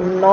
9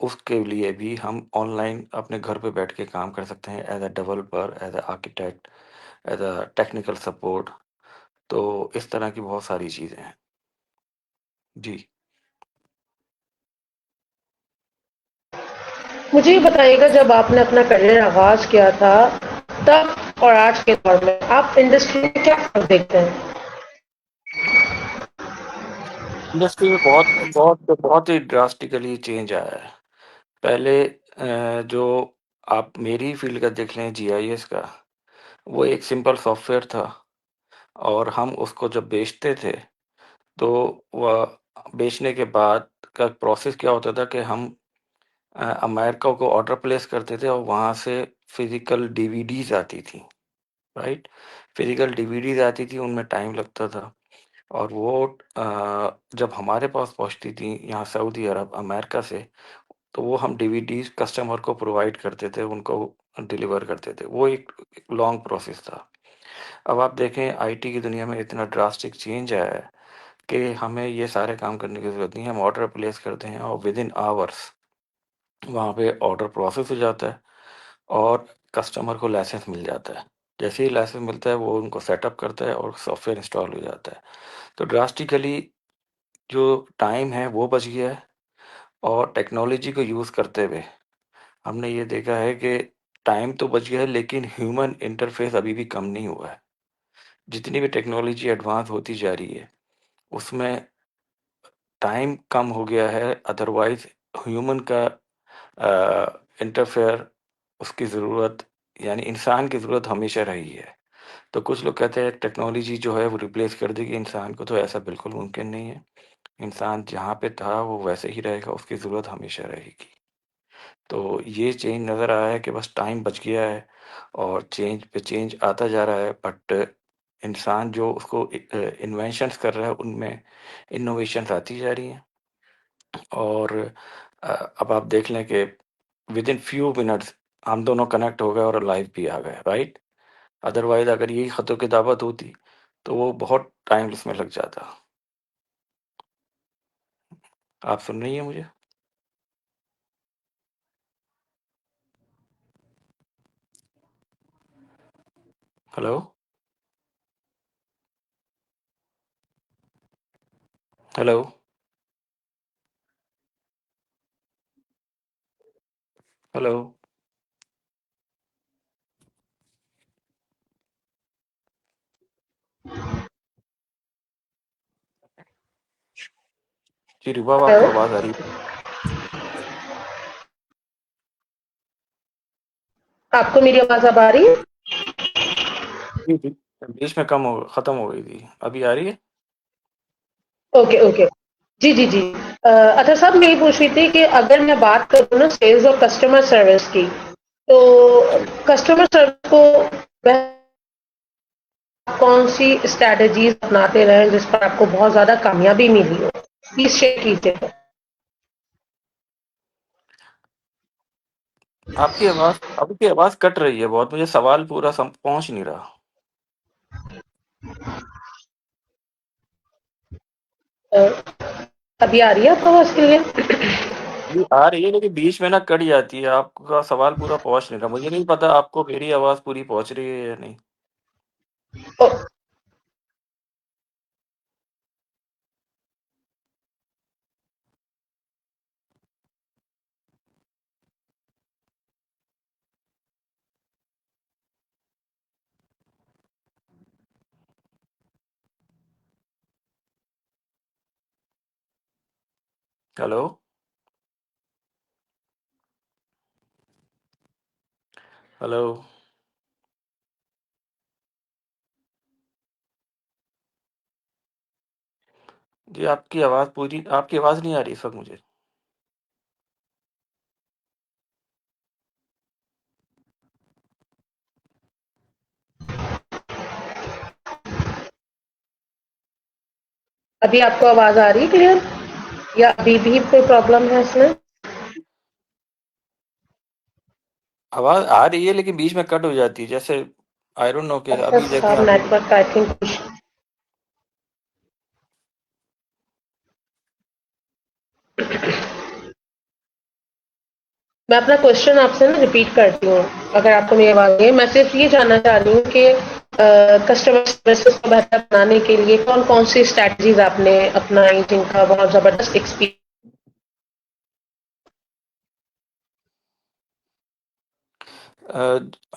اس کے لیے بھی ہم آن لائن اپنے گھر پہ بیٹھ کے کام کر سکتے ہیں، as a developer, as a architect, as a technical support. تو اس طرح کی بہت ساری چیزیں ہیں. جی مجھے یہ بتائیے گا، جب آپ نے اپنا کریئر آغاز کیا تھا تب اور آج کے دور میں آپ انڈسٹری میں کیا فرق دیکھتے ہیں؟ انڈسٹری میں بہت بہت بہت ہی ڈراسٹیکلی چینج آیا ہے. پہلے جو آپ میری فیلڈ کا دیکھ لیں، جی آئی ایس کا، وہ ایک سمپل سافٹ ویئر تھا، اور ہم اس کو جب بیچتے تھے تو وہ بیچنے کے بعد کا پروسیس کیا ہوتا تھا کہ ہم امریکہ کو آرڈر پلیس کرتے تھے، اور وہاں سے فزیکل ڈی وی ڈیز آتی تھی. رائٹ، فزیکل ڈی وی ڈیز آتی تھی، ان میں ٹائم لگتا تھا، اور وہ جب ہمارے پاس پہنچتی تھی یہاں سعودی عرب امریکہ سے، تو وہ ہم ڈی وی ڈیز کسٹمر کو پرووائڈ کرتے تھے، ان کو ڈیلیور کرتے تھے. وہ ایک لانگ پروسیس تھا. اب آپ دیکھیں آئی ٹی کی دنیا میں اتنا ڈراسٹک چینج آیا ہے کہ ہمیں یہ سارے کام کرنے کی ضرورت نہیں ہے. ہم آرڈر پلیس کرتے ہیں اور ود ان آورس وہاں پہ آرڈر پروسیس ہو جاتا ہے، اور کسٹمر کو لائسنس مل جاتا ہے. جیسے ہی لائسنس ملتا ہے وہ ان کو سیٹ اپ کرتا ہے اور سافٹ ویئر انسٹال ہو جاتا ہے. تو ڈراسٹیکلی جو ٹائم ہے وہ بچ گیا ہے، اور ٹیکنالوجی کو یوز کرتے ہوئے ہم نے یہ دیکھا ہے کہ ٹائم تو بچ گیا ہے، لیکن ہیومن انٹرفیس ابھی بھی کم نہیں ہوا ہے. جتنی بھی ٹیکنالوجی ایڈوانس ہوتی جا رہی ہے اس میں ٹائم کم ہو گیا ہے، ادروائز ہیومن کا انٹرفیئر، اس کی ضرورت، یعنی انسان کی ضرورت ہمیشہ رہی ہے. تو کچھ لوگ کہتے ہیں ٹیکنالوجی جو ہے وہ ریپلیس کر دے گی انسان کو، تو ایسا بالکل ممکن نہیں ہے. انسان جہاں پہ تھا وہ ویسے ہی رہے گا، اس کی ضرورت ہمیشہ رہے گی. تو یہ چینج نظر آیا ہے کہ بس ٹائم بچ گیا ہے، اور چینج پہ چینج آتا جا رہا ہے. بٹ انسان جو اس کو انوینشنس کر رہا ہے، ان میں انوویشنس آتی جا رہی ہیں. اور اب آپ دیکھ لیں کہ ود ان فیو منٹس ہم دونوں کنیکٹ ہو گئے اور لائف بھی آ گئے. رائٹ، ادروائز اگر یہی خط و کتابت ہوتی تو وہ بہت ٹائم اس میں لگ جاتا. آپ سن رہی ہیں مجھے؟ ہلو ہلو ہلو جی رباب، آپ ہلو، کو آواز آ رہی ہے؟ آپ کو میری آواز اب آ رہی ہے؟ جی جی، بیچ میں ختم ہو گئی تھی، ابھی آ رہی ہے. اوکے اوکے، جی جی جی. اچھا صاحب، میں یہ پوچھ رہی تھی کہ اگر میں بات کروں نا سیلز اور کسٹمر سروس کی، تو جی، کسٹمر سروس کو کون سی اسٹریٹجیز اپناتے رہے جس پر آپ کو بہت زیادہ کامیابی ملی ہو؟ پلیز شیئر کیجیے. آپ کی آواز کٹ رہی ہے بہت، مجھے سوال پورا پہنچ نہیں رہا. ابھی آ رہی ہے آپ کو آواز کلیئر؟ جی آ رہی ہے، لیکن بیچ میں نہ کٹ جاتی ہے. آپ کا سوال پورا پہنچ نہیں رہا. مجھے نہیں پتا آپ کو میری آواز پوری پہنچ رہی ہے یا نہیں. ہلو ہلو جی، آپ کی آواز نہیں آ رہی اس وقت مجھے. ابھی آپ کو آواز آ رہی ہے کلیئر، یا ابھی بھی کوئی پرابلم ہے اس میں؟ آواز آ رہی ہے لیکن بیچ میں کٹ ہو جاتی ہے، جیسے آئی ڈونٹ نو کہ اچھا ابھی دیکھیں صاحب، ابھی. نیٹورک آئی تھنک میں اپنا کوشچن آپ سے نا ریپیٹ کرتی ہوں اگر آپ کو میری آواز نہیں ہے. میں صرف یہ جاننا چاہ رہی ہوں کہ کسٹمر سروسز کو بہتر بنانے کے لیے کون کون سی اسٹریٹجیز آپ نے اپنائی جن کا بہت زبردست ایکسپیرینس.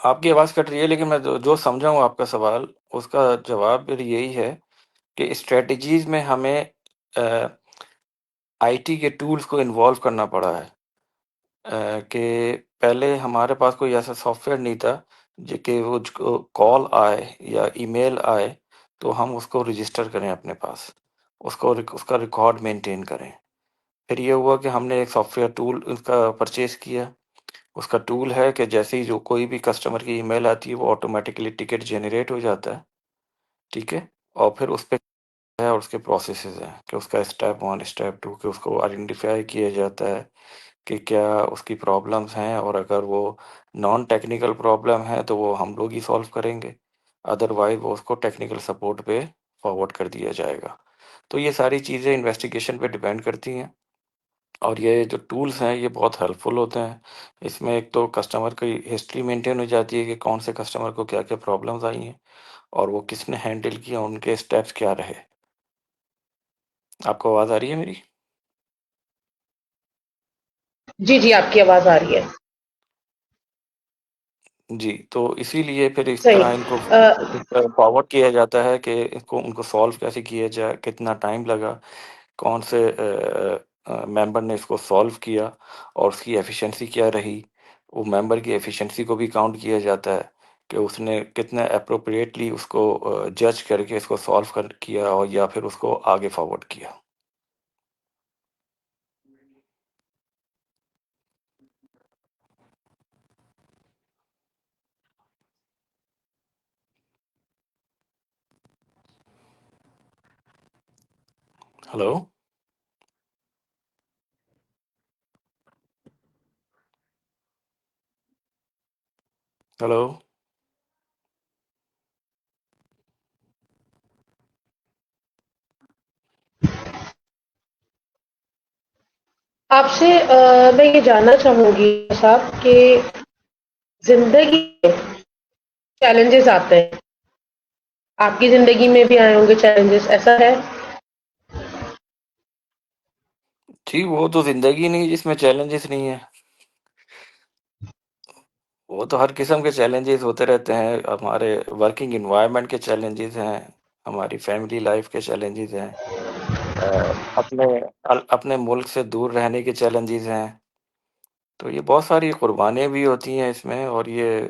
آپ کی آواز کٹ رہی ہے، لیکن میں جو سمجھا ہوں آپ کا سوال، اس کا جواب پھر یہی ہے کہ اسٹریٹجیز میں ہمیں آئی ٹی کے ٹولز کو انوالو کرنا پڑا ہے. کہ پہلے ہمارے پاس کوئی ایسا سافٹ ویئر نہیں تھا کہ وہ کال آئے یا ای میل آئے تو ہم اس کو رجسٹر کریں اپنے پاس، اس کا ریکارڈ مینٹین کریں. پھر یہ ہوا کہ ہم نے ایک سافٹ ویئر ٹول اس کا پرچیز کیا. اس کا ٹول ہے کہ جیسے ہی جو کوئی بھی کسٹمر کی ای میل آتی ہے وہ آٹومیٹکلی ٹکٹ جنریٹ ہو جاتا ہے، ٹھیک ہے. اور پھر اس پہ ہے اور اس کے پروسیسز ہیں کہ اس کا اسٹیپ 1 اسٹیپ 2 کہ اس کو آئیڈینٹیفائی کیا جاتا ہے کہ کیا اس کی پرابلمس ہیں، اور اگر وہ نان ٹیکنیکل پرابلم ہے تو وہ ہم لوگ ہی سولو کریں گے، ادروائز وہ اس کو ٹیکنیکل سپورٹ پہ فارورڈ کر دیا جائے گا. تو یہ ساری چیزیں انویسٹیگیشن پہ ڈیپینڈ کرتی ہیں، اور یہ جو ٹولز ہیں یہ بہت ہیلپ فل ہوتے ہیں. اس میں ایک تو کسٹمر کی ہسٹری مینٹین ہو جاتی ہے کہ کون سے کسٹمر کو کیا کیا پرابلمز آئی ہیں اور وہ کس نے ہینڈل کیا، ان کے اسٹیپس کیا رہے. آپ کو آواز آ رہی ہے میری؟ جی جی، آپ کی آواز آ رہی ہے. جی، تو اسی لیے پھر اس طرح ان کو صحیح. فارورڈ کیا جاتا ہے کہ ان کو سولو کیسے کیا جائے، کتنا ٹائم لگا، کون سے ممبر نے اس کو سولو کیا اور اس کی ایفیشنسی کیا رہی. وہ ممبر کی ایفیشنسی کو بھی کاؤنٹ کیا جاتا ہے کہ اس نے کتنا اپروپریٹلی اس کو جج کر کے اس کو سولو کیا اور یا پھر اس کو آگے فارورڈ کیا. Hello, hello. آپ سے میں یہ جاننا چاہوں گی صاحب کہ زندگی میں چیلنجز آتے ہیں، آپ کی زندگی میں بھی آئے ہوں گے چیلنجز، ایسا ہے؟ جی، وہ تو زندگی نہیں جس میں چیلنجز نہیں ہیں. وہ تو ہر قسم کے چیلنجز ہوتے رہتے ہیں. ہمارے ورکنگ انوائرمنٹ کے چیلنجز ہیں، ہماری فیملی لائف کے چیلنجز ہیں، اپنے اپنے ملک سے دور رہنے کے چیلنجز ہیں. تو یہ بہت ساری قربانیاں بھی ہوتی ہیں اس میں، اور یہ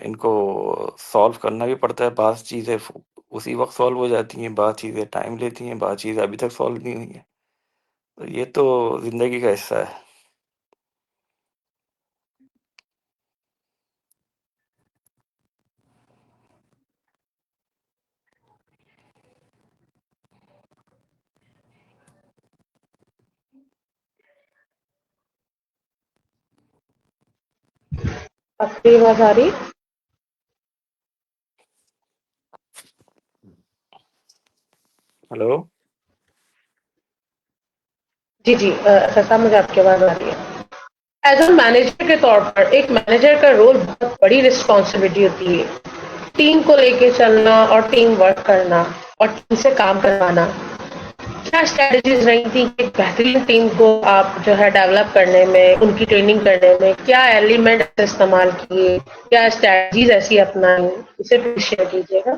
ان کو سولو کرنا بھی پڑتا ہے. بعض چیزیں اسی وقت سولو ہو جاتی ہیں، بعض چیزیں ٹائم لیتی ہیں، بعض چیزیں ابھی تک سولو نہیں ہوئی ہیں. تو یہ تو زندگی کا حصہ ہے. آپ کی آواز آ رہی؟ ہلو. جی جی، صاحب مجھے آپ کی آواز آ رہی ہے. ایز اے مینیجر کے طور پر ایک مینیجر کا رول بہت بڑی رسپانسبلٹی ہوتی ہے، ٹیم کو لے کے چلنا اور ٹیم ورک کرنا اور ٹیم سے کام کروانا. کیا اسٹریٹجیز رہی تھی کہ ایک بہترین ٹیم کو آپ جو ہے ڈیولپ کرنے میں، ان کی ٹریننگ کرنے میں کیا ایلیمنٹ استعمال کیے، کیا اسٹریٹجیز ایسی اپنائیں، اسے بھی شیئر کیجیے گا.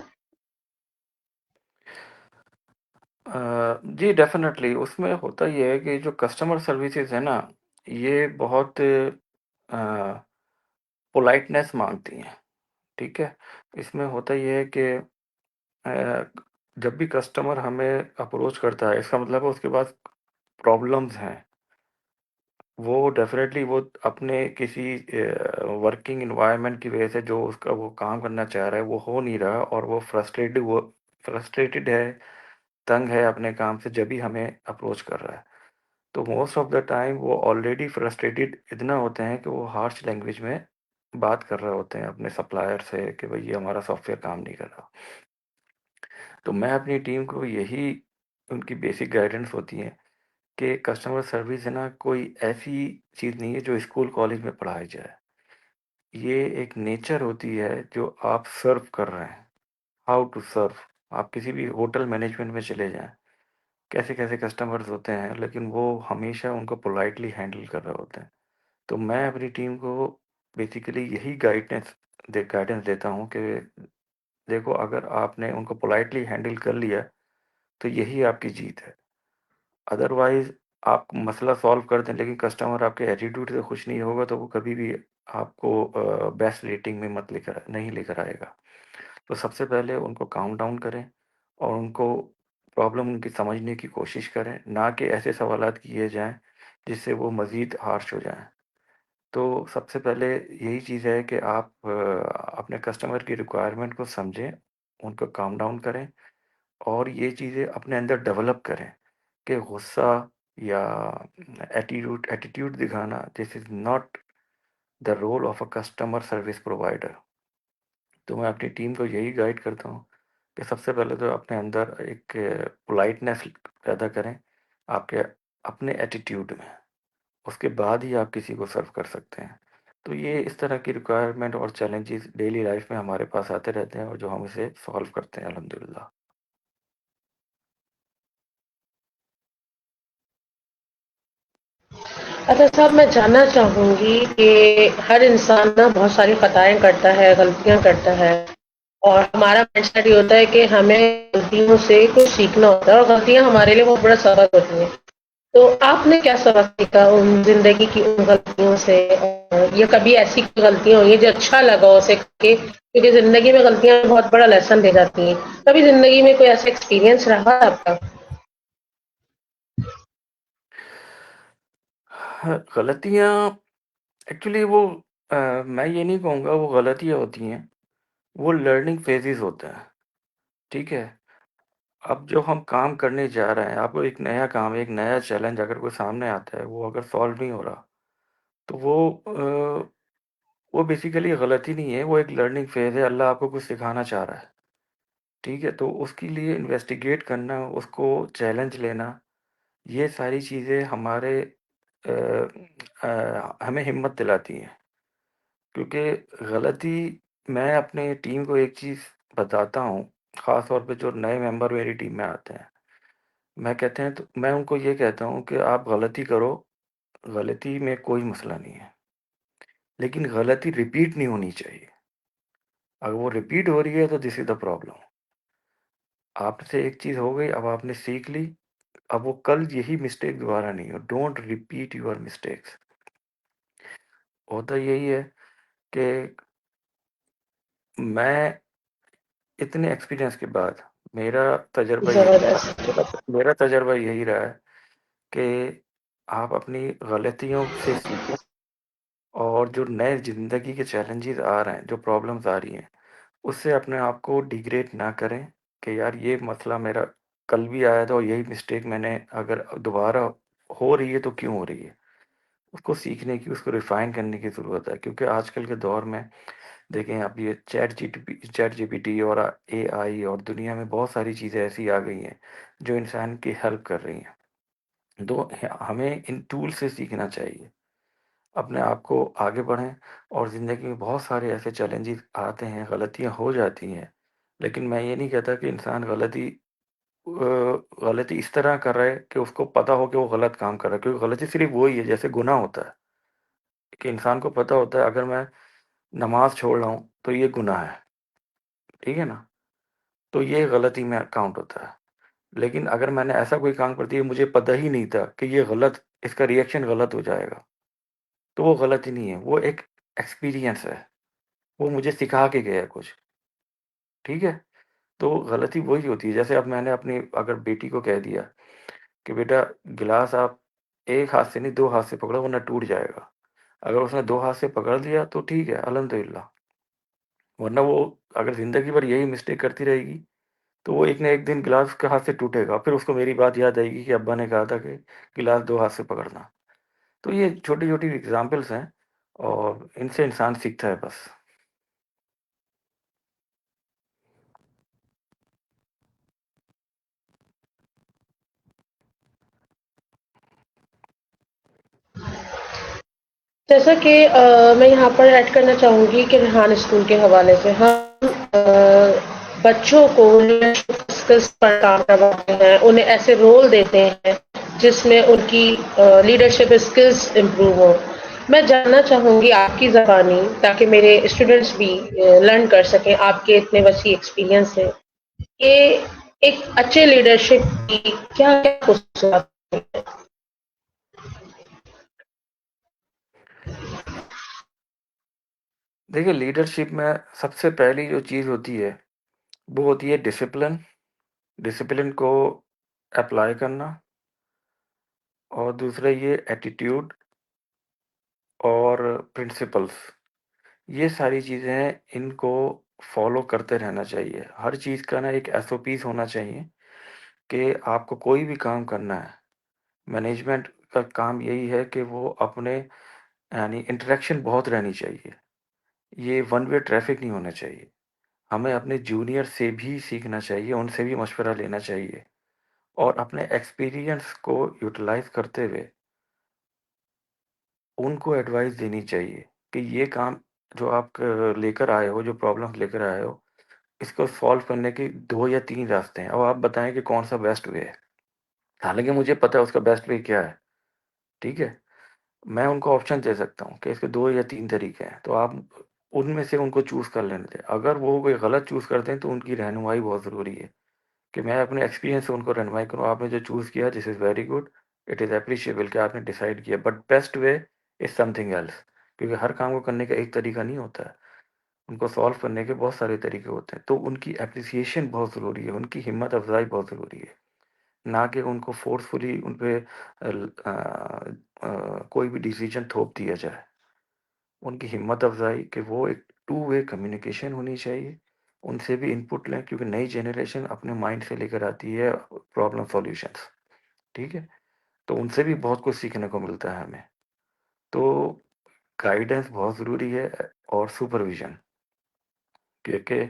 جی ڈیفینیٹلی. اس میں ہوتا یہ ہے کہ جو کسٹمر سروسز ہے نا، یہ بہت پولائٹنس مانگتی ہیں، ٹھیک ہے. اس میں ہوتا یہ ہے کہ جب بھی کسٹمر ہمیں اپروچ کرتا ہے، اس کا مطلب ہے اس کے پاس پرابلمز ہیں. وہ ڈیفینیٹلی وہ اپنے کسی ورکنگ انوائرمنٹ کی وجہ سے جو اس کا وہ کام کرنا چاہ رہا ہے وہ ہو نہیں رہا، اور وہ فرسٹریٹڈ ہے، تنگ ہے اپنے کام سے، جب بھی ہمیں اپروچ کر رہا ہے. تو موسٹ آف دا ٹائم وہ آلریڈی فرسٹریٹڈ اتنا ہوتے ہیں کہ وہ ہارش لینگویج میں بات کر رہے ہوتے ہیں اپنے سپلائر سے کہ بھئی یہ ہمارا سافٹ ویئر کام نہیں کر رہا. تو میں اپنی ٹیم کو یہی ان کی بیسک گائیڈنس ہوتی ہے کہ کسٹمر سروس ہے نا کوئی ایسی چیز نہیں ہے جو اسکول کالج میں پڑھائی جائے. یہ ایک نیچر ہوتی ہے جو آپ سرو کر رہے ہیں. How to serve. آپ کسی بھی ہوٹل مینجمنٹ میں چلے جائیں، کیسے کیسے کسٹمرز ہوتے ہیں، لیکن وہ ہمیشہ ان کو پولائٹلی ہینڈل کر رہے ہوتے ہیں. تو میں اپنی ٹیم کو بیسیکلی یہی گائیڈنس دیتا ہوں کہ دیکھو، اگر آپ نے ان کو پولائٹلی ہینڈل کر لیا تو یہی آپ کی جیت ہے. ادروائز آپ مسئلہ سالو کر دیں لیکن کسٹمر آپ کے ایٹیٹیوڈ سے خوش نہیں ہوگا تو وہ کبھی بھی آپ کو بیسٹ ریٹنگ میں نہیں لے کر آئے گا. تو سب سے پہلے ان کو کام ڈاؤن کریں اور ان کو پرابلم ان کی سمجھنے کی کوشش کریں، نہ کہ ایسے سوالات کیے جائیں جس سے وہ مزید ہارش ہو جائیں. تو سب سے پہلے یہی چیز ہے کہ آپ اپنے کسٹمر کی ریکوائرمنٹ کو سمجھیں، ان کو کام ڈاؤن کریں اور یہ چیزیں اپنے اندر ڈیولپ کریں کہ غصہ یا ایٹیٹیوڈ دکھانا this is not the role of a customer service provider. تو میں اپنی ٹیم کو یہی گائیڈ کرتا ہوں کہ سب سے پہلے تو اپنے اندر ایک پولائٹنیس پیدا کریں آپ کے اپنے ایٹیٹیوڈ میں، اس کے بعد ہی آپ کسی کو سرو کر سکتے ہیں. تو یہ اس طرح کی ریکوائرمنٹ اور چیلنجز ڈیلی لائف میں ہمارے پاس آتے رہتے ہیں اور جو ہم اسے سالو کرتے ہیں الحمدللہ. اچھا صاحب، میں جاننا چاہوں گی کہ ہر انسان نا بہت ساری خطائیں کرتا ہے، غلطیاں کرتا ہے، اور ہمارا مائنڈ سیٹ یہ ہوتا ہے کہ ہمیں غلطیوں سے کچھ سیکھنا ہوتا ہے اور غلطیاں ہمارے لیے بہت بڑا سبق ہوتی ہیں. تو آپ نے کیا سبق سیکھا ان زندگی کی ان غلطیوں سے؟ اور یہ کبھی ایسی غلطیاں ہوئی ہیں جو اچھا لگا اسے کہ کیونکہ زندگی میں غلطیاں بہت بڑا لیسن دے جاتی ہیں. کبھی زندگی میں کوئی ایسا ایکسپیرینس رہا آپ کا؟ غلطیاں ایکچولی وہ میں یہ نہیں کہوں گا وہ غلطیاں ہوتی ہیں، وہ لرننگ فیزز ہوتے ہیں. ٹھیک ہے، اب جو ہم کام کرنے جا رہے ہیں، آپ کو ایک نیا کام، ایک نیا چیلنج اگر کوئی سامنے آتا ہے، وہ اگر سالو نہیں ہو رہا تو وہ بیسیکلی غلطی نہیں ہے، وہ ایک لرننگ فیز ہے. اللہ آپ کو کچھ سکھانا چاہ رہا ہے. ٹھیک ہے، تو اس کے لیے انویسٹیگیٹ کرنا، اس کو چیلنج لینا، یہ ساری چیزیں ہمیں ہمت دلاتی ہیں. کیونکہ غلطی، میں اپنے ٹیم کو ایک چیز بتاتا ہوں، خاص طور پہ جو نئے ممبر میری ٹیم میں آتے ہیں، تو میں ان کو یہ کہتا ہوں کہ آپ غلطی کرو، غلطی میں کوئی مسئلہ نہیں ہے، لیکن غلطی ریپیٹ نہیں ہونی چاہیے. اگر وہ ریپیٹ ہو رہی ہے تو دس از دا پرابلم. آپ سے ایک چیز ہو گئی، اب آپ نے سیکھ لی، اب وہ کل یہی مسٹیک دوبارہ نہیں ہو. Don't repeat your mistakes. ہوتا یہی ہے کہ میں اتنے ایکسپیرینس کے بعد زبردست. میرا تجربہ یہی رہا ہے کہ آپ اپنی غلطیوں سے سیکھیں اور جو نئے زندگی کے چیلنجز آ رہے ہیں، جو پرابلمز آ رہی ہیں، اس سے اپنے آپ کو ڈیگریڈ نہ کریں کہ یار یہ مسئلہ میرا کل بھی آیا تھا اور یہی مسٹیک میں نے اگر دوبارہ ہو رہی ہے تو کیوں ہو رہی ہے. اس کو سیکھنے کی، اس کو ریفائن کرنے کی ضرورت ہے. کیونکہ آج کل کے دور میں دیکھیں، اب یہ چیٹ جی پی ٹی اور اے آئی اور دنیا میں بہت ساری چیزیں ایسی آ گئی ہیں جو انسان کی ہیلپ کر رہی ہیں. تو ہمیں ان ٹول سے سیکھنا چاہیے، اپنے آپ کو آگے بڑھیں. اور زندگی میں بہت سارے ایسے چیلنجز آتے ہیں، غلطیاں ہو جاتی ہیں، لیکن میں یہ نہیں کہتا کہ انسان غلطی اس طرح کر رہا ہے کہ اس کو پتا ہو کہ وہ غلط کام کر رہا ہے. کیونکہ غلطی صرف وہی ہے جیسے گناہ ہوتا ہے، کہ انسان کو پتا ہوتا ہے اگر میں نماز چھوڑ رہا ہوں تو یہ گناہ ہے. ٹھیک ہے نا، تو یہ غلطی میں کاؤنٹ ہوتا ہے. لیکن اگر میں نے ایسا کوئی کام کر دیا، مجھے پتہ ہی نہیں تھا کہ یہ غلط، اس کا ریئیکشن غلط ہو جائے گا، تو وہ غلطی نہیں ہے، وہ ایک ایکسپیرینس ہے، وہ مجھے سکھا کے گیا کچھ. ٹھیک ہے، تو غلطی وہی ہوتی ہے. جیسے اب میں نے اپنی اگر بیٹی کو کہہ دیا کہ بیٹا گلاس آپ ایک ہاتھ سے نہیں 2 ہاتھ سے پکڑو ورنہ ٹوٹ جائے گا. اگر اس نے 2 ہاتھ سے پکڑ لیا تو ٹھیک ہے، الحمدللہ. ورنہ وہ اگر زندگی بھر یہی مسٹیک کرتی رہے گی تو وہ ایک نہ ایک دن گلاس کے ہاتھ سے ٹوٹے گا. پھر اس کو میری بات یاد آئے گی کہ ابا نے کہا تھا کہ گلاس 2 ہاتھ سے پکڑنا. تو یہ چھوٹی چھوٹی اگزامپلس ہیں اور ان سے انسان سیکھتا ہے بس. جیسا کہ میں یہاں پر ایڈ کرنا چاہوں گی کہ ریحان اسکول کے حوالے سے ہم بچوں کو لیڈرشپ اسکلس پر کام کرواتے ہیں، انہیں ایسے رول دیتے ہیں جس میں ان کی لیڈرشپ اسکلس امپروو ہوں۔ میں جاننا چاہوں گی آپ کی زبانی تاکہ میرے اسٹوڈینٹس بھی لرن کر سکیں، آپ کے اتنے وسیع ایکسپیرینس ہے کہ ایک اچھے لیڈرشپ کی کیا کیا خصوصیات ہیں؟ دیکھیے لیڈرشپ میں سب سے پہلی جو چیز ہوتی ہے وہ ہوتی ہے ڈسپلن. ڈسپلن کو اپلائی کرنا، اور دوسرا یہ ایٹیٹیوڈ اور پرنسپلس، یہ ساری چیزیں ہیں، ان کو فالو کرتے رہنا چاہیے. ہر چیز کا نا ایک ایس او پیز ہونا چاہیے کہ آپ کو کوئی بھی کام کرنا ہے. مینجمنٹ کا کام یہی ہے کہ وہ اپنے یعنی انٹریکشن بہت رہنی چاہیے. یہ ون وے ٹریفک نہیں ہونا چاہیے. ہمیں اپنے جونیئر سے بھی سیکھنا چاہیے، ان سے بھی مشورہ لینا چاہیے، اور اپنے ایکسپیرینس کو یوٹیلائز کرتے ہوئے ان کو ایڈوائس دینی چاہیے کہ یہ کام جو آپ لے کر آئے ہو، جو پرابلم لے کر آئے ہو، اس کو سالو کرنے کے 2 یا 3 راستے ہیں، اور آپ بتائیں کہ کون سا بیسٹ وے ہے. حالانکہ مجھے پتا ہے اس کا بیسٹ وے کیا ہے. ٹھیک ہے، میں ان کو آپشن دے سکتا ہوں کہ اس کے 2 یا 3 طریقے ہیں، تو آپ ان میں سے ان کو چوز کر لینے دیں. اگر وہ کوئی غلط چوز کرتے ہیں تو ان کی رہنمائی بہت ضروری ہے کہ میں اپنے ایکسپیرینس سے ان کو رہنمائی کروں. آپ نے جو چوز کیا this is very good, it is appreciable کہ آپ نے ڈیسائیڈ کیا، but best way is something else. کیونکہ ہر کام کو کرنے کا ایک طریقہ نہیں ہوتا ہے، ان کو سالو کرنے کے بہت سارے طریقے ہوتے ہیں. تو ان کی اپریسیشن بہت ضروری ہے، ان کی ہمت افزائی بہت ضروری ہے، نہ کہ ان کو فورسفلی ان پہ کوئی بھی ڈیسیجن تھوپ دیا جائے. ان کی ہمت افزائی کہ وہ ایک 2 وے کمیونیکیشن ہونی چاہیے، ان سے بھی انپٹ لیں، کیونکہ نئی جنریشن اپنے مائنڈ سے لے کر آتی ہے پرابلم سولوشنس. ٹھیک ہے، تو ان سے بھی بہت کچھ سیکھنے کو ملتا ہے ہمیں. تو گائیڈنس بہت ضروری ہے، اور سپرویژن، کیونکہ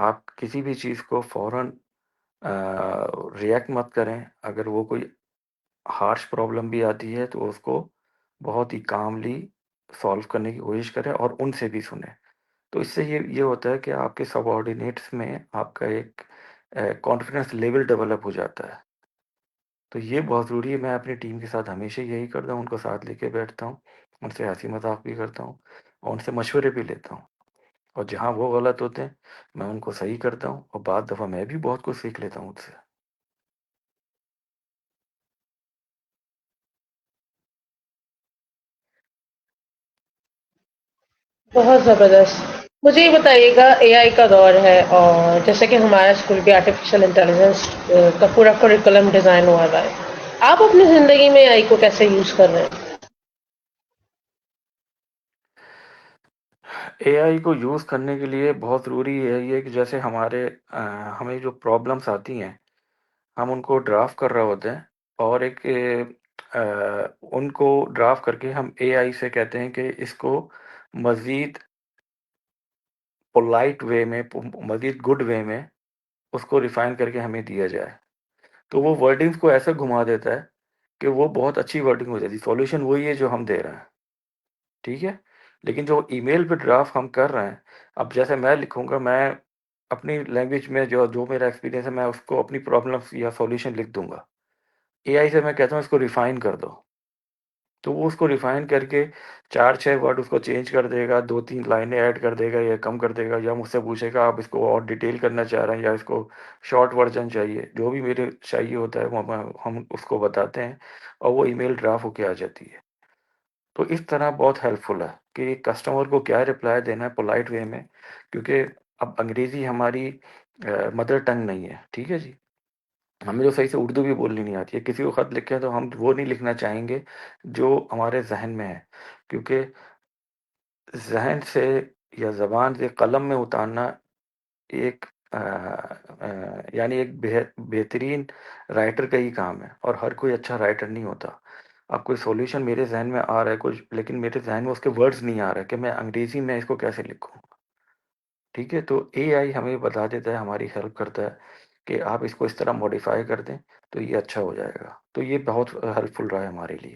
آپ کسی بھی چیز کو فوراً ریئیکٹ مت کریں. اگر وہ کوئی ہارش پرابلم بھی آتی ہے تو اس کو بہت ہی کاملی سالو کرنے کی کوشش کریں، اور ان سے بھی سنیں. تو اس سے یہ ہوتا ہے کہ آپ کے سب آرڈینیٹس میں آپ کا ایک کانفیڈنس لیول ڈیولپ ہو جاتا ہے. تو یہ بہت ضروری ہے. میں اپنی ٹیم کے ساتھ ہمیشہ یہی کرتا ہوں، ان کو ساتھ لے کے بیٹھتا ہوں، ان سے ہنسی مذاق بھی کرتا ہوں، اور ان سے مشورے بھی لیتا ہوں. اور جہاں وہ غلط ہوتے ہیں میں ان کو صحیح کرتا ہوں، اور بعض دفعہ میں بھی بہت کچھ سیکھ لیتا ہوں ان سے. بہت زبردست. مجھے یہ بتائیے گا، اے آئی کا دور ہے اور جیسے کہ ہمارا اسکول بھی آرٹیفیشیل انٹیلیجنس کا پورا کریکولم ڈیزائن ہوا ہے، آپ اپنی زندگی میں اے آئی کو کیسے یوز کر رہے ہیں؟ اے آئی کو یوز کرنے کے لیے بہت ضروری ہے یہ کہ جیسے ہمیں جو پرابلمس آتی ہیں، ہم ان کو ڈرافٹ کر رہے ہوتے ہیں، اور ایک ان کو ڈرافٹ کر کے ہم اے آئی سے کہتے ہیں کہ اس کو مزید پولائٹ وے میں، مزید گڈ وے میں اس کو ریفائن کر کے ہمیں دیا جائے. تو وہ ورڈنگس کو ایسے گھما دیتا ہے کہ وہ بہت اچھی ورڈنگ ہو جاتی ہے. سولوشن وہی ہے جو ہم دے رہے ہیں. ٹھیک ہے، لیکن جو ای میل پہ ڈرافٹ ہم کر رہے ہیں، اب جیسے میں لکھوں گا، میں اپنی لینگویج میں جو میرا ایکسپیرینس ہے میں اس کو اپنی پرابلمس یا سولوشن لکھ دوں گا. اے آئی سے میں کہتا ہوں اس کو ریفائن کر دو، تو وہ اس کو ریفائن کر کے 4-6 ورڈ اس کو چینج کر دے گا، 2-3 لائنیں ایڈ کر دے گا یا کم کر دے گا، یا مجھ سے پوچھے گا آپ اس کو اور ڈیٹیل کرنا چاہ رہے ہیں یا اس کو شارٹ ورژن چاہیے. جو بھی میرے چاہیے ہوتا ہے وہ ہم اس کو بتاتے ہیں، اور وہ ای میل ڈرافٹ ہو کے آ جاتی ہے. تو اس طرح بہت ہیلپ فل ہے کہ کسٹمر کو کیا رپلائی دینا ہے پولائٹ وے میں، کیونکہ اب انگریزی ہماری مدر ٹنگ نہیں ہے. ٹھیک ہے جی، ہمیں جو صحیح سے اردو بھی بولنی نہیں آتی ہے. کسی کو خط لکھیں تو ہم وہ نہیں لکھنا چاہیں گے جو ہمارے ذہن میں ہے، کیونکہ ذہن سے یا زبان سے قلم میں اتارنا ایک یعنی ایک بہترین رائٹر کا ہی کام ہے، اور ہر کوئی اچھا رائٹر نہیں ہوتا. اب کوئی سولوشن میرے ذہن میں آ رہا ہے کچھ، لیکن میرے ذہن میں اس کے ورڈز نہیں آ رہے کہ میں انگریزی میں اس کو کیسے لکھوں. ٹھیک ہے، تو اے آئی ہمیں بتا دیتا ہے، ہماری ہیلپ کرتا ہے کہ آپ اس کو اس طرح موڈیفائی کر دیں تو یہ اچھا ہو جائے گا. تو یہ بہت ہیلپ فل رہا ہے ہمارے لیے.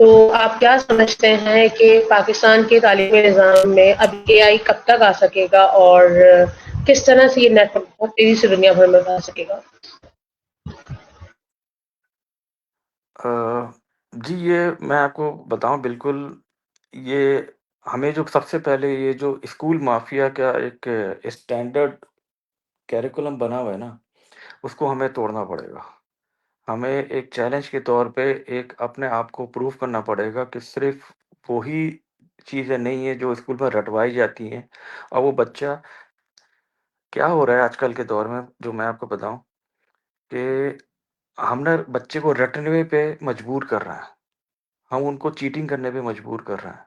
تو آپ کیا سمجھتے ہیں کہ پاکستان کے تعلیمی نظام میں اب اے آئی کب تک آ سکے گا اور کس طرح سے یہ نیٹ ورک بہت تیزی سے دنیا بھر میں پھیل سکے گا؟ جی یہ میں آپ کو بتاؤں بالکل یہ ہمیں جو سب سے پہلے یہ جو اسکول مافیا کا ایک اسٹینڈرڈ کیریکولم بنا ہوا ہے نا اس کو ہمیں توڑنا پڑے گا. ہمیں ایک چیلنج کے طور پہ ایک اپنے آپ کو پروف کرنا پڑے گا کہ صرف وہی چیزیں نہیں ہیں جو اسکول میں رٹوائی جاتی ہیں. اور وہ بچہ کیا ہو رہا ہے آج کل کے دور میں جو میں آپ کو بتاؤں کہ ہم نے بچے کو رٹنے پہ مجبور کر رہے ہیں. ہم ان کو چیٹنگ کرنے پہ مجبور کر رہے ہیں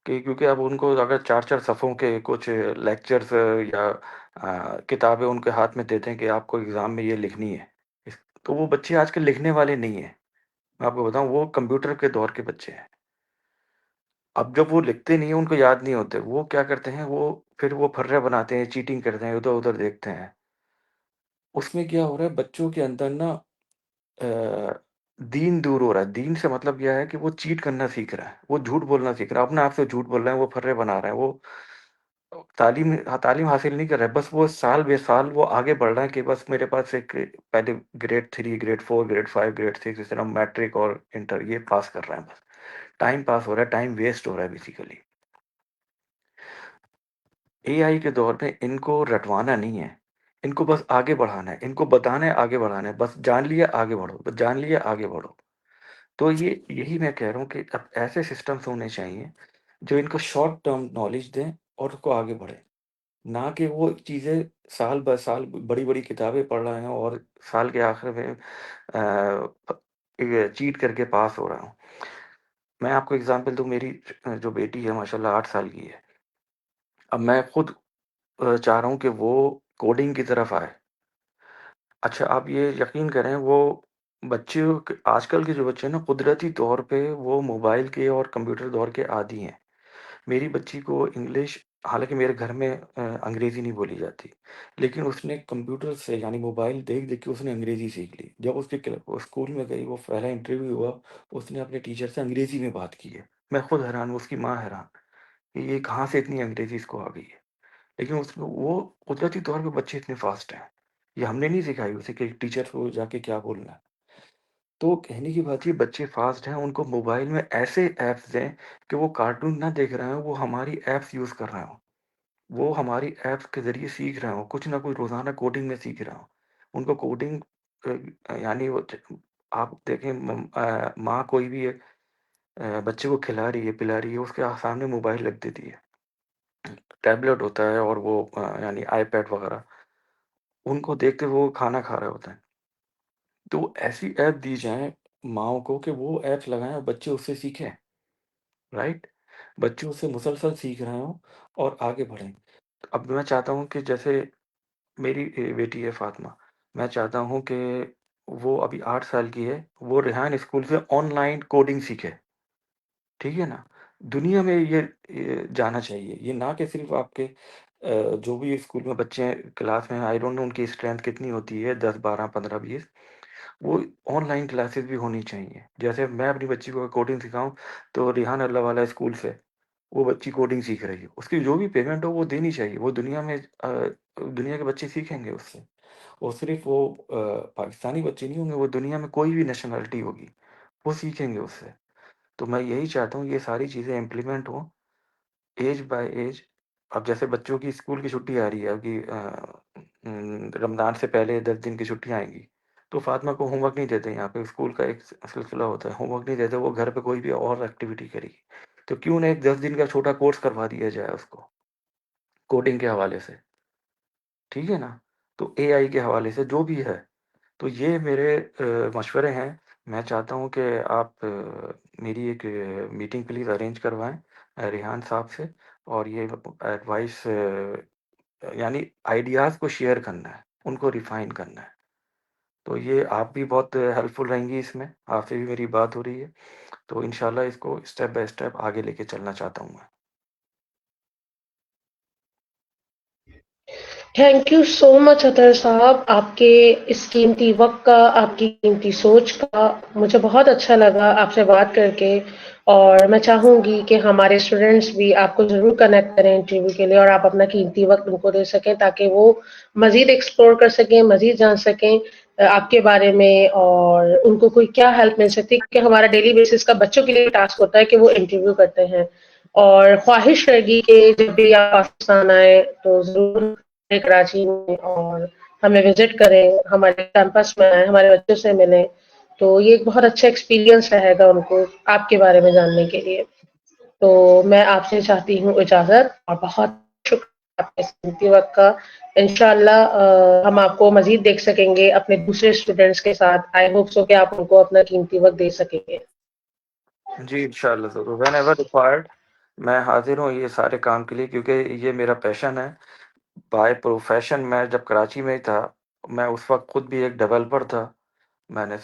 کہ کیونکہ اب ان کو اگر 4 صفحوں کے کچھ لیکچرز یا کتابیں ان کے ہاتھ میں دیتے ہیں کہ آپ کو ایگزام میں یہ لکھنی ہے تو وہ بچے آج کل لکھنے والے نہیں ہیں. میں آپ کو بتاؤں وہ کمپیوٹر کے دور کے بچے ہیں. اب جب وہ لکھتے نہیں ہیں ان کو یاد نہیں ہوتے وہ کیا کرتے ہیں وہ پھر وہ پھرے بناتے ہیں چیٹنگ کرتے ہیں ادھر ادھر دیکھتے ہیں. اس میں کیا ہو رہا ہے بچوں کے اندر نا دین دور ہو رہا ہے. دین سے مطلب یہ ہے کہ وہ چیٹ کرنا سیکھ رہا ہے وہ جھوٹ بولنا سیکھ رہا ہے اپنے آپ سے جھوٹ بول رہے ہیں وہ پھرے بنا رہے ہیں. وہ تعلیم حاصل نہیں کر رہا ہے بس وہ سال بے سال وہ آگے بڑھ رہا ہے کہ بس میرے پاس ایک پہلے گریڈ 3 گریڈ 4 گریڈ 5 گریڈ 6 اس طرح میٹرک اور انٹر یہ پاس کر رہے ہیں. بس ٹائم پاس ہو رہا ہے ٹائم ویسٹ ہو رہا ہے بیسیکلی. اے آئی کے دور میں ان کو رٹوانا نہیں ہے ان کو بس آگے بڑھانا ہے ان کو بتانا ہے آگے بڑھانا ہے بس جان لیا آگے بڑھو بس جان لیا آگے بڑھو. تو یہی میں کہہ رہا ہوں کہ اب ایسے سسٹمز ہونے چاہیے جو ان کو شارٹ ٹرم نالج دیں اور اس کو آگے بڑھیں. نہ کہ وہ چیزیں سال بہ سال بڑی بڑی کتابیں پڑھ رہے ہیں اور سال کے آخر میں چیٹ کر کے پاس ہو رہا ہوں. میں آپ کو اگزامپل دوں میری جو بیٹی ہے ماشاء اللہ 8 سال کی ہے. اب میں خود چاہ رہا ہوں کہ وہ کوڈنگ کی طرف آئے. اچھا آپ یہ یقین کریں وہ بچے آج کل کے جو بچے ہیں نا قدرتی طور پہ وہ موبائل کے اور کمپیوٹر دور کے عادی ہیں. میری بچی کو انگلش حالانکہ میرے گھر میں انگریزی نہیں بولی جاتی لیکن اس نے کمپیوٹر سے یعنی موبائل دیکھ دیکھ کے اس نے انگریزی سیکھ لی. جب اس کے اسکول میں گئی وہ پہلا انٹرویو ہوا اس نے اپنے ٹیچر سے انگریزی میں بات کی ہے. میں خود حیران ہوں اس کی ماں حیران کہ یہ کہاں سے اتنی انگریزی اس کو آ گئی ہے. لیکن اس میں وہ قدرتی طور پہ بچے اتنے فاسٹ ہیں. یہ ہم نے نہیں سکھائی اسے کہ ٹیچر کو جا کے کیا بولنا ہے. تو کہنے کی بات یہ بچے فاسٹ ہیں ان کو موبائل میں ایسے ایپس دیں کہ وہ کارٹون نہ دیکھ رہے ہوں وہ ہماری ایپس یوز کر رہے ہوں وہ ہماری ایپس کے ذریعے سیکھ رہے ہوں کچھ نہ کچھ روزانہ کوڈنگ میں سیکھ رہا ہوں. ان کو کوڈنگ یعنی وہ آپ دیکھیں ماں کوئی بھی بچے کو کھلا رہی ہے پلا رہی ہے اس کے سامنے موبائل رکھ دیتی ہے. ٹیبلٹ ہوتا ہے اور وہ یعنی آئی پیڈ وغیرہ ان کو دیکھتے وہ کھانا کھا رہے ہوتے ہیں. تو ایسی ایپ دی جائیں ماؤں کو کہ وہ ایپس لگائیں اور بچے اس سے سیکھیں. رائٹ بچے اس سے مسلسل سیکھ رہے ہوں اور آگے بڑھیں. اب میں چاہتا ہوں کہ جیسے میری بیٹی ہے فاطمہ میں چاہتا ہوں کہ وہ ابھی 8 سال کی ہے وہ ریحان اسکول سے آن لائن کوڈنگ سیکھے. ٹھیک ہے نا. دنیا میں یہ جانا چاہیے یہ نہ کہ صرف آپ کے جو بھی اسکول میں بچے کلاس میں آئی ڈونٹ نو ان کی اسٹرینتھ کتنی ہوتی ہے 10 12 15 20 وہ آن لائن کلاسز بھی ہونی چاہیے. جیسے میں اپنی بچی کو کوڈنگ سکھاؤں تو ریحان اللہ والا اسکول سے وہ بچی کوڈنگ سیکھ رہی ہے اس کی جو بھی پیمنٹ ہو وہ دینی چاہیے. وہ دنیا میں دنیا کے بچے سیکھیں گے اس سے. اور صرف وہ پاکستانی بچے نہیں ہوں گے وہ دنیا میں کوئی بھی نیشنلٹی ہوگی وہ سیکھیں گے اس سے. تو میں یہی چاہتا ہوں یہ ساری چیزیں امپلیمنٹ ہوں ایج بائی ایج. اب جیسے بچوں کی اسکول کی چھٹی آ رہی ہے اب رمضان سے پہلے 10 دن کی چھٹیاں آئیں گی تو فاطمہ کو ہوم ورک نہیں دیتے. یہاں پہ اسکول کا ایک سلسلہ ہوتا ہے ہوم ورک نہیں دیتے وہ گھر پہ کوئی بھی اور ایکٹیویٹی کرے گی تو کیوں نہ ایک 10 دن کا چھوٹا کورس کروا دیا جائے اس کو کوڈنگ کے حوالے سے. ٹھیک ہے نا. تو اے آئی کے حوالے سے جو بھی ہے تو یہ میرے مشورے ہیں. میں چاہتا ہوں کہ آپ میری ایک میٹنگ پلیز ارینج کروائیں ریحان صاحب سے اور یہ ایڈوائس یعنی آئیڈیاز کو شیئر کرنا ہے ان کو ریفائن کرنا ہے. تو یہ آپ بھی بہت ہیلپ فل رہیں گی اس میں آپ سے بھی میری بات ہو رہی ہے تو انشاءاللہ اس کو اسٹیپ بائی اسٹیپ آگے لے کے چلنا چاہتا ہوں میں. تھینک یو سو مچ اطہر صاحب، آپ کے اس قیمتی وقت کا، آپ کی قیمتی سوچ کا، مجھے بہت اچھا لگا آپ سے بات کر کے، اور میں چاہوں گی کہ ہمارے اسٹوڈینٹس بھی آپ کو ضرور کنیکٹ کریں انٹرویو کے لیے، اور آپ اپنا قیمتی وقت ان کو دے سکیں تاکہ وہ مزید ایکسپلور کر سکیں، مزید جان سکیں آپ کے بارے میں، اور ان کو کوئی کیا ہیلپ مل سکتی ہے، کیونکہ ہمارا ڈیلی بیسس کا بچوں کے لیے ٹاسک ہوتا ہے کہ وہ انٹرویو کرتے ہیں، اور خواہش رہے گی کہ جب بھی آپ پاکستان آئے تو ضرور کراچی میں اور ہمیں وزٹ کریں، ہمارے کیمپس میں آئیں، ہمارے بچوں سے ملیں، تو یہ ایک بہت اچھا ایکسپیرینس رہے گا ان کو آپ کے بارے میں جاننے کے لیے۔ تو میں آپ سے چاہتی ہوں اجازت، اور بہت شکریہ آپ کے قیمتی وقت کا۔ انشاءاللہ ہم آپ کو مزید دیکھ سکیں گے اپنے دوسرے اسٹوڈینٹس کے ساتھ، آئی ہوپ سو کہ آپ ان کو اپنا قیمتی وقت دے سکیں گے۔ جی انشاءاللہ ضرور، وین ایور ریکوائرڈ میں حاضر ہوں یہ سارے کام کے لیے، کیونکہ یہ میرا پیشن ہے۔ بائی پروفیشن میں جب کراچی میں ہی تھا، میں اس وقت خود بھی ایک ڈیولپر تھا، میں نے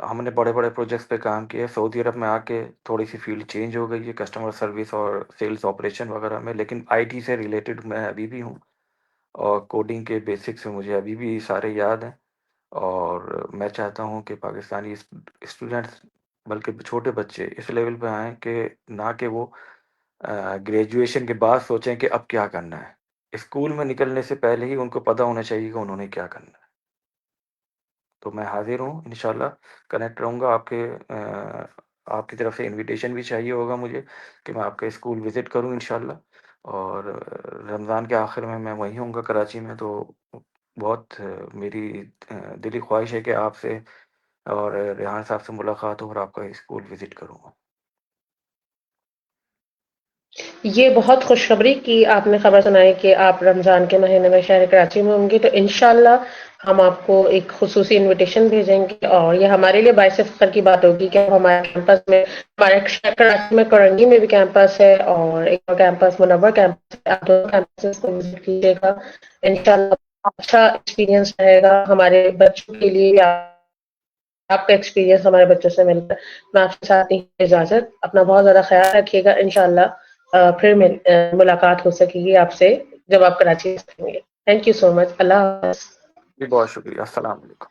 ہم نے بڑے بڑے پروجیکٹس پہ کام کیے۔ سعودی عرب میں آ کے تھوڑی سی فیلڈ چینج ہو گئی ہے کسٹمر سروس اور سیلز آپریشن وغیرہ میں، لیکن آئی ٹی سے ریلیٹڈ میں ابھی بھی ہوں، اور کوڈنگ کے بیسکس مجھے ابھی بھی سارے یاد ہیں۔ اور میں چاہتا ہوں کہ پاکستانی اسٹوڈنٹس، بلکہ چھوٹے بچے اس لیول پہ آئیں کہ نہ کہ وہ گریجویشن کے بعد سوچیں کہ اب کیا کرنا ہے، اسکول میں نکلنے سے پہلے ہی ان کو پتہ ہونا چاہیے کہ انہوں نے کیا کرنا ہے۔ تو میں حاضر ہوں انشاءاللہ، کنیکٹ رہوں گا آپ کی طرف سے انویٹیشن بھی چاہیے ہوگا مجھے کہ میں آپ کے اسکول وزٹ کروں انشاءاللہ، اور رمضان کے آخر میں وہیں ہوں گا کراچی میں، تو بہت میری دلی خواہش ہے کہ آپ سے اور ریحان صاحب سے ملاقات ہو اور آپ کا اسکول وزٹ کروں گا۔ یہ بہت خوشخبری کی آپ نے خبر سنائی کہ آپ رمضان کے مہینے میں شہر کراچی میں ہوں گی، تو انشاءاللہ ہم آپ کو ایک خصوصی انویٹیشن بھیجیں گے، اور یہ ہمارے لیے باعث فخر کی بات ہوگی کہ ہمارے کیمپس میں، ہمارے شہر کراچی میں کرنگی میں بھی کیمپس ہے، اور ایک اور کیمپس منور کیمپس ہے، آپ دونوں کیمپسز کو وزٹ کیجیے گا انشاءاللہ۔ اچھا ایکسپیرینس رہے گا ہمارے بچوں کے لیے، آپ کا ایکسپیرینس ہمارے بچوں سے مل کر۔ میں آپ سے چاہتی ہوں اجازت، اپنا بہت زیادہ خیال رکھیے گا، انشاءاللہ پھر ملاقات ہو سکے گی آپ سے جب آپ کراچی میں ہوں گے۔ تھینک یو سو مچ، اللہ حافظ۔ جی بہت شکریہ، السلام علیکم۔